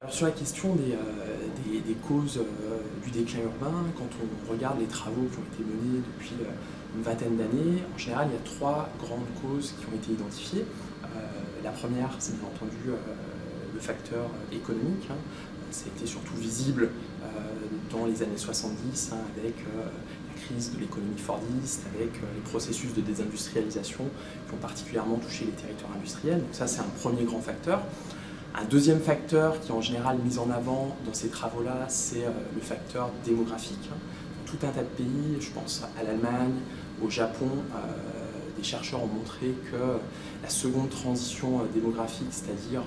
Alors sur la question des causes du déclin urbain, quand on regarde les travaux qui ont été menés depuis une vingtaine d'années, en général, il y a trois grandes causes qui ont été identifiées. La première, c'est bien entendu le facteur économique. Ça a été surtout visible dans les années 70 avec la crise de l'économie fordiste, avec les processus de désindustrialisation qui ont particulièrement touché les territoires industriels. Donc ça, c'est un premier grand facteur. Un deuxième facteur qui est en général mis en avant dans ces travaux-là, c'est le facteur démographique. Dans tout un tas de pays, je pense à l'Allemagne, au Japon, des chercheurs ont montré que la seconde transition démographique, c'est-à-dire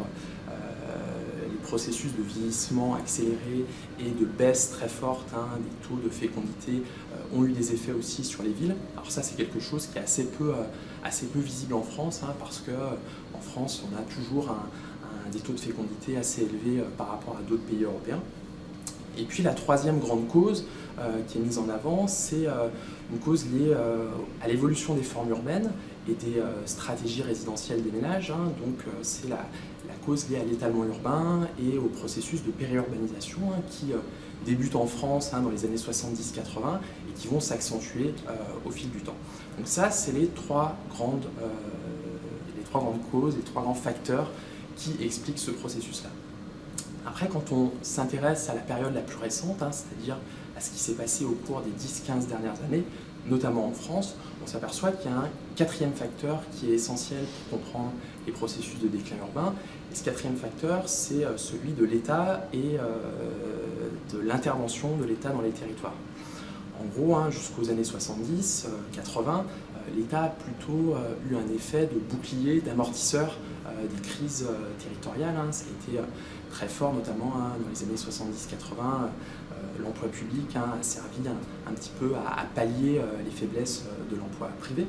les processus de vieillissement accéléré et de baisse très forte des taux de fécondité ont eu des effets aussi sur les villes. Alors ça, c'est quelque chose qui est assez peu visible en France, parce qu'en France, on a toujours des taux de fécondité assez élevés par rapport à d'autres pays européens. Et puis la troisième grande cause qui est mise en avant, c'est une cause liée à l'évolution des formes urbaines et des stratégies résidentielles des ménages. Donc c'est la cause liée à l'étalement urbain et au processus de périurbanisation qui débutent en France dans les années 70-80 et qui vont s'accentuer au fil du temps. Donc ça, c'est les trois grandes causes, les trois grands facteurs qui expliquent ce processus-là. Après, quand on s'intéresse à la période la plus récente, c'est-à-dire à ce qui s'est passé au cours des 10-15 dernières années, notamment en France, on s'aperçoit qu'il y a un quatrième facteur qui est essentiel pour comprendre les processus de déclin urbain. Et ce quatrième facteur, c'est celui de l'État et de l'intervention de l'État dans les territoires. En gros, jusqu'aux années 70-80, l'État a plutôt eu un effet de bouclier, d'amortisseur des crises territoriales. Ça a été très fort, notamment dans les années 70-80. L'emploi public a servi un petit peu à pallier les faiblesses de l'emploi privé.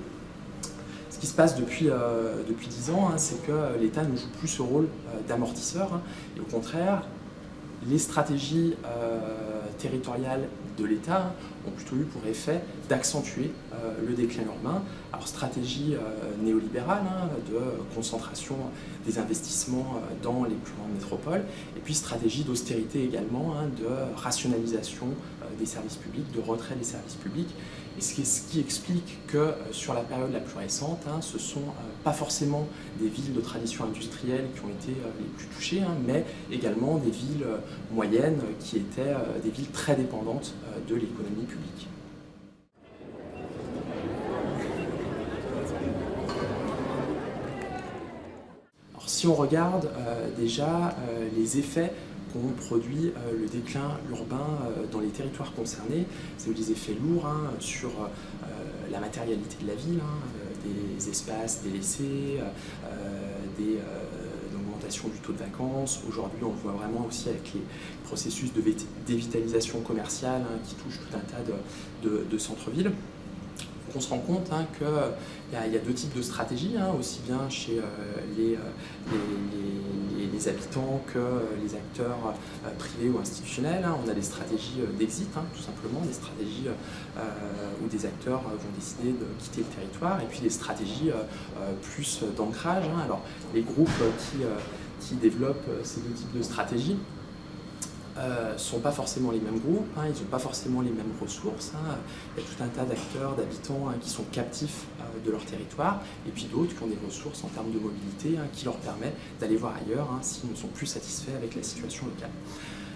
Ce qui se passe depuis 10 ans, c'est que l'État ne joue plus ce rôle d'amortisseur. Et au contraire, les stratégies territoriales de l'État ont plutôt eu pour effet d'accentuer le déclin urbain. Alors stratégie néolibérale de concentration des investissements dans les plus grandes métropoles, et puis stratégie d'austérité également, de rationalisation des services publics, de retrait des services publics. Et ce qui explique que sur la période la plus récente, ce ne sont pas forcément des villes de tradition industrielle qui ont été les plus touchées, mais également des villes moyennes qui étaient des villes très dépendantes de l'économie publique. Alors, si on regarde déjà les effets qu'ont produit le déclin urbain dans les territoires concernés, c'est des effets lourds sur la matérialité de la ville, des espaces délaissés, l'augmentation du taux de vacances. Aujourd'hui, on le voit vraiment aussi avec les processus de dévitalisation commerciale qui touchent tout un tas de centres-villes. On se rend compte qu'il y a deux types de stratégies, aussi bien chez les habitants que les acteurs privés ou institutionnels. On a des stratégies d'exit, tout simplement, des stratégies où des acteurs vont décider de quitter le territoire, et puis des stratégies plus d'ancrage. Alors, les groupes qui développent ces deux types de stratégies ne sont pas forcément les mêmes groupes, ils n'ont pas forcément les mêmes ressources. Il y a tout un tas d'acteurs, d'habitants qui sont captifs de leur territoire, et puis d'autres qui ont des ressources en termes de mobilité qui leur permettent d'aller voir ailleurs s'ils ne sont plus satisfaits avec la situation locale.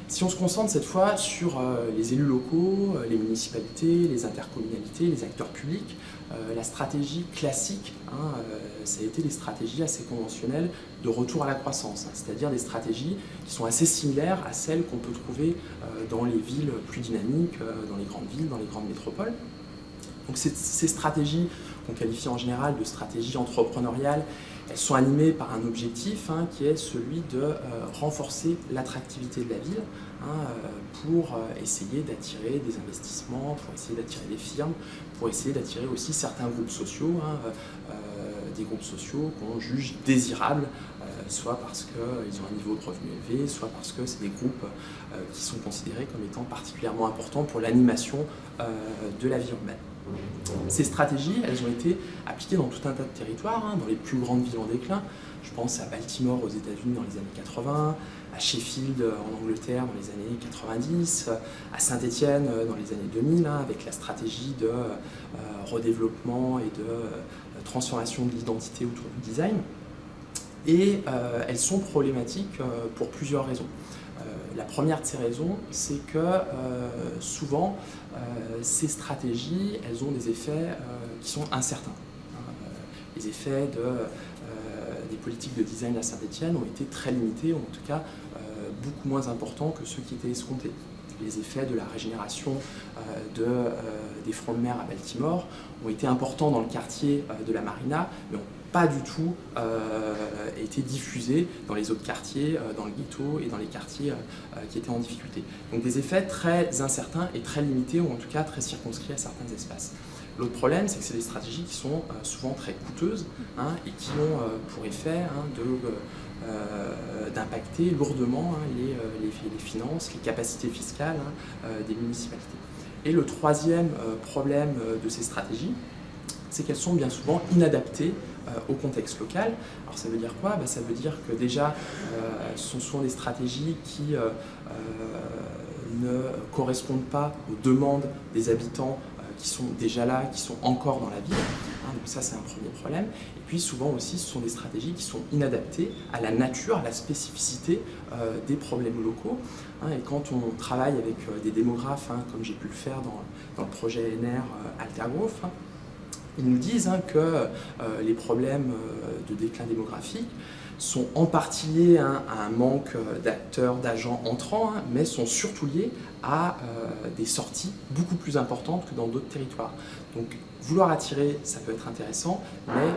Si on se concentre cette fois sur les élus locaux, les municipalités, les intercommunalités, les acteurs publics, la stratégie classique, ça a été des stratégies assez conventionnelles de retour à la croissance, c'est-à-dire des stratégies qui sont assez similaires à celles qu'on peut trouver dans les villes plus dynamiques, dans les grandes villes, dans les grandes métropoles. Donc ces stratégies qu'on qualifie en général de stratégies entrepreneuriales, elles sont animées par un objectif qui est celui de renforcer l'attractivité de la ville pour essayer d'attirer des investissements, pour essayer d'attirer des firmes, pour essayer d'attirer aussi certains groupes sociaux, des groupes sociaux qu'on juge désirables, soit parce qu'ils ont un niveau de revenu élevé, soit parce que c'est des groupes qui sont considérés comme étant particulièrement importants pour l'animation de la vie urbaine. Ces stratégies, elles ont été appliquées dans tout un tas de territoires, dans les plus grandes villes en déclin. Je pense à Baltimore aux États-Unis dans les années 80, à Sheffield en Angleterre dans les années 90, à Saint-Étienne dans les années 2000, avec la stratégie de redéveloppement et de transformation de l'identité autour du design. Et elles sont problématiques pour plusieurs raisons. La première de ces raisons, c'est que souvent, ces stratégies, elles ont des effets qui sont incertains. Les effets des politiques de design à Saint-Étienne ont été très limités, ou en tout cas beaucoup moins importants que ceux qui étaient escomptés. Les effets de la régénération des fronts de mer à Baltimore ont été importants dans le quartier de la Marina, mais n'ont pas du tout été diffusés dans les autres quartiers, dans le ghetto et dans les quartiers qui étaient en difficulté. Donc des effets très incertains et très limités, ou en tout cas très circonscrits à certains espaces. L'autre problème, c'est que c'est des stratégies qui sont souvent très coûteuses et qui ont pour effet d'impacter lourdement les finances, les capacités fiscales des municipalités. Et le troisième problème de ces stratégies, c'est qu'elles sont bien souvent inadaptées au contexte local. Alors ça veut dire quoi? Ça veut dire que déjà, ce sont souvent des stratégies qui ne correspondent pas aux demandes des habitants qui sont déjà là, qui sont encore dans la ville. Donc ça, c'est un premier problème. Et puis souvent aussi, ce sont des stratégies qui sont inadaptées à la nature, à la spécificité des problèmes locaux. Et quand on travaille avec des démographes, comme j'ai pu le faire dans le projet NR Altergrowth, ils nous disent que les problèmes de déclin démographique sont en partie liés à un manque d'acteurs, d'agents entrants, mais sont surtout liés à des sorties beaucoup plus importantes que dans d'autres territoires. Donc vouloir attirer, ça peut être intéressant, mais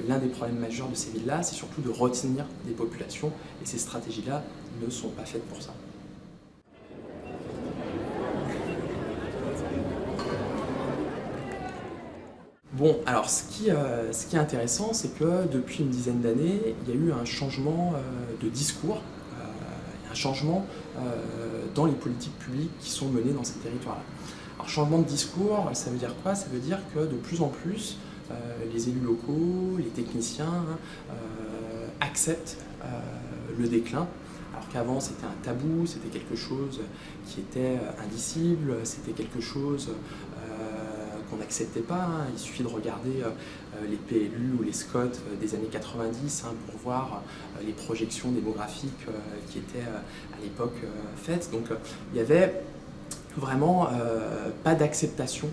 l'un des problèmes majeurs de ces villes-là, c'est surtout de retenir des populations, et ces stratégies-là ne sont pas faites pour ça. Bon, alors ce qui est intéressant, c'est que depuis une dizaine d'années, il y a eu un changement de discours, un changement dans les politiques publiques qui sont menées dans ces territoires-là. Alors changement de discours, ça veut dire quoi? Ça veut dire que de plus en plus, les élus locaux, les techniciens acceptent le déclin. Alors qu'avant c'était un tabou, c'était quelque chose qui était indicible, c'était quelque chose qu'on n'acceptait pas. Il suffit de regarder les PLU ou les SCOT des années 90 pour voir les projections démographiques qui étaient à l'époque faites. Donc il n'y avait vraiment pas d'acceptation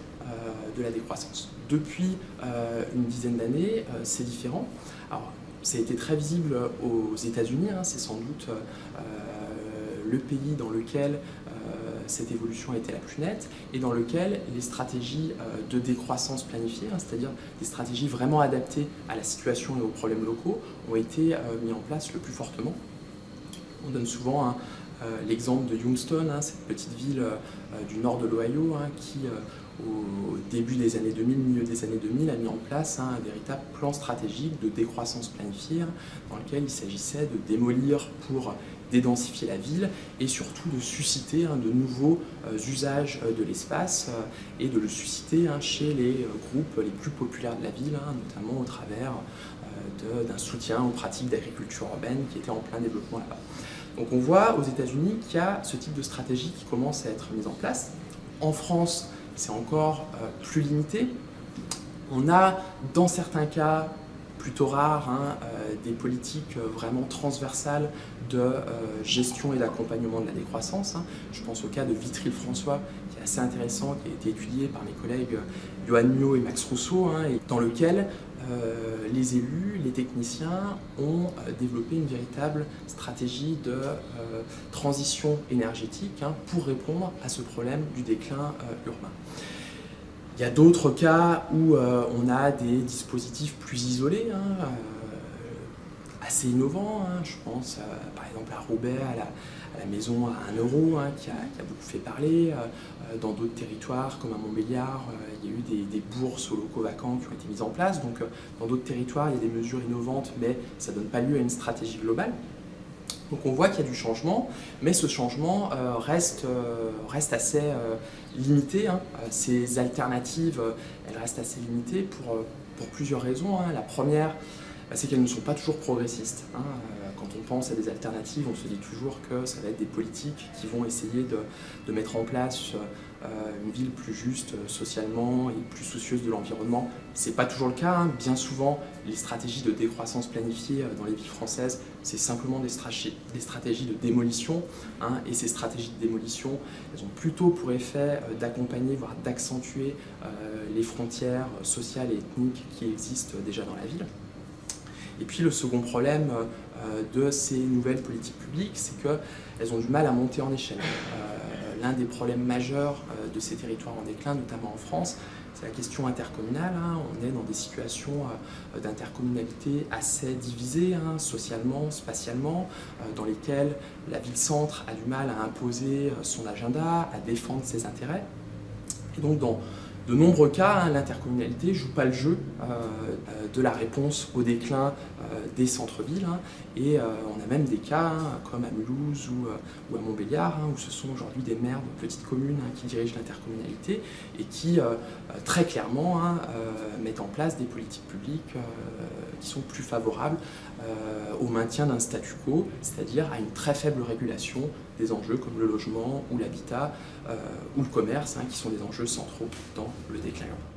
de la décroissance. Depuis une dizaine d'années, c'est différent. Alors, ça a été très visible aux États-Unis, c'est sans doute le pays dans lequel cette évolution a été la plus nette et dans lequel les stratégies de décroissance planifiée, c'est-à-dire des stratégies vraiment adaptées à la situation et aux problèmes locaux, ont été mises en place le plus fortement. On donne souvent l'exemple de Youngstown, cette petite ville du nord de l'Ohio qui, au début des années 2000, milieu des années 2000, a mis en place un véritable plan stratégique de décroissance planifiée dans lequel il s'agissait de démolir pour dédensifier la ville et surtout de susciter de nouveaux usages de l'espace et de le susciter chez les groupes les plus populaires de la ville, notamment au travers d'un soutien aux pratiques d'agriculture urbaine qui étaient en plein développement là-bas. Donc on voit aux États-Unis qu'il y a ce type de stratégie qui commence à être mise en place. En France, c'est encore plus limité. On a, dans certains cas, plutôt rares, des politiques vraiment transversales de gestion et d'accompagnement de la décroissance. Je pense au cas de Vitry-le-François, qui est assez intéressant, qui a été étudié par mes collègues Johan Miot et Max Rousseau, et dans lequel les élus, les techniciens ont développé une véritable stratégie de transition énergétique pour répondre à ce problème du déclin urbain. Il y a d'autres cas où on a des dispositifs plus isolés, assez innovants. Je pense par exemple à Roubaix, à la maison à 1 euro, qui a beaucoup fait parler. Dans d'autres territoires, comme à Montbéliard, il y a eu des bourses aux locaux vacants qui ont été mises en place. Donc dans d'autres territoires, il y a des mesures innovantes, mais ça ne donne pas lieu à une stratégie globale. Donc on voit qu'il y a du changement, mais ce changement reste assez limité, hein. Ces alternatives, elles restent assez limitées pour plusieurs raisons, hein. La première, c'est qu'elles ne sont pas toujours progressistes, hein. Quand on pense à des alternatives, on se dit toujours que ça va être des politiques qui vont essayer de mettre en place une ville plus juste socialement et plus soucieuse de l'environnement. Ce n'est pas toujours le cas, hein. Bien souvent, les stratégies de décroissance planifiée dans les villes françaises, c'est simplement des stratégies de démolition, hein. Et ces stratégies de démolition, elles ont plutôt pour effet d'accompagner, voire d'accentuer les frontières sociales et ethniques qui existent déjà dans la ville. Et puis le second problème de ces nouvelles politiques publiques, c'est qu'elles ont du mal à monter en échelle. L'un des problèmes majeurs de ces territoires en déclin, notamment en France, c'est la question intercommunale, hein. On est dans des situations d'intercommunalité assez divisées, hein, socialement, spatialement, dans lesquelles la ville-centre a du mal à imposer son agenda, à défendre ses intérêts. Et donc dans de nombreux cas, hein, l'intercommunalité ne joue pas le jeu de la réponse au déclin des centres-villes, hein, et on a même des cas, hein, comme à Mulhouse ou à Montbéliard, hein, où ce sont aujourd'hui des maires de petites communes, hein, qui dirigent l'intercommunalité et qui très clairement, hein, mettent en place des politiques publiques qui sont plus favorables au maintien d'un statu quo, c'est-à-dire à une très faible régulation des enjeux comme le logement ou l'habitat ou le commerce, hein, qui sont des enjeux centraux dans le déclin urbain.